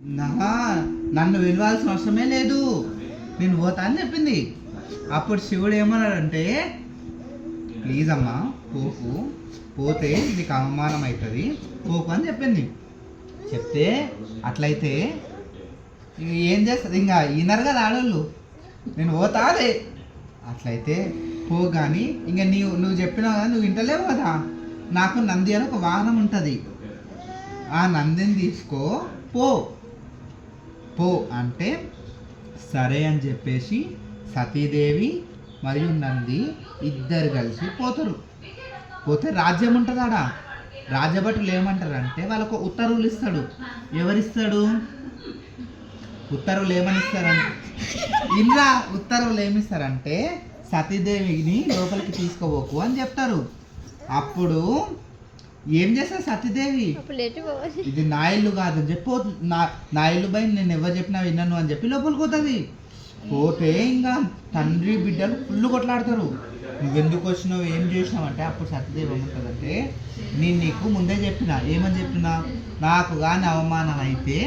నన్ను విలవాల్సిన అవసరమే లేదు, నేను పోతా అని చెప్పింది. అప్పుడు శివుడు ఏమన్నాడంటే, ప్లీజ్ అమ్మా పోకు, పోతే నీకు అవమానం అవుతుంది, పోకు అని చెప్పింది. చెప్తే అట్లయితే ఏం చేస్తుంది, ఇంకా వినరు కదా ఆడోళ్ళు, నేను పోతాదే. అట్లయితే పో, కానీ ఇంకా నువ్వు చెప్పినావు కదా, నువ్వు వింటలేవు కదా, నాకు నంది అని ఒక వాహనం ఉంటుంది, ఆ నందిని తీసుకో పో పో అంటే సరే అని చెప్పేసి సతీదేవి మరియు నంది ఇద్దరు కలిసి పోతారు. పోతే రాజ్యం ఉంటుంది ఆడ. రాజభటులు ఏమంటారు అంటే వాళ్ళకు ఉత్తర్వులు ఇస్తాడు. ఎవరిస్తాడు ఉత్తర్వులు? ఏమని ఇస్తారంటే ఇలా ఉత్తర్వులు ఏమిస్తారంటే సతీదేవిని లోపలికి తీసుకోబోకు అని చెప్తారు. అప్పుడు ఏం చేస్తారు సతీదేవి, ఇది నా ఇల్లు కాదు అని చెప్పి నా ఇల్లు పై నేను ఎవరు చెప్పినా విన్నాను అని చెప్పి లోపలికి పోతుంది. పోతే ఇంకా తండ్రి బిడ్డలు ఫుల్ కొట్లాడతారు. నువ్వెందుకు వచ్చినావు, ఏం చేసినావు అంటే అప్పుడు సతీదేవి ఏమంటుందంటే, నేను నీకు ముందే చెప్పినా, ఏమని చెప్పినా, నాకు కానీ అవమానం అయితే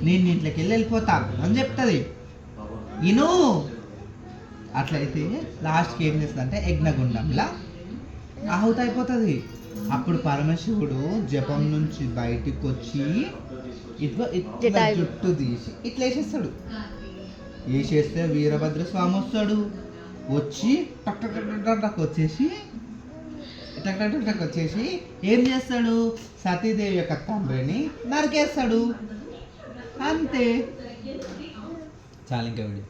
నేను ఇంట్లోకి వెళ్ళిపోతా అని చెప్తుంది. ఇను అట్లయితే లాస్ట్కి ఏం చేస్తుందంటే యజ్ఞగుండంలా ఆహుతి అయిపోతుంది. అప్పుడు పరమశివుడు జపం నుంచి బయటికి వచ్చి ఇట్లా జుట్టు తీసి ఇట్లా వేసేస్తాడు. వేసేస్తే వీరభద్ర స్వామి వస్తాడు. వచ్చి టక్ టక్ టక్ టక్ వచ్చేసి టక్ టక్ టక్ వచ్చేసి ఏం చేస్తాడు, సతీదేవి యొక్క తండ్రిని నరికేస్తాడు. అంతే. చాలా ఇంకా వీడియో.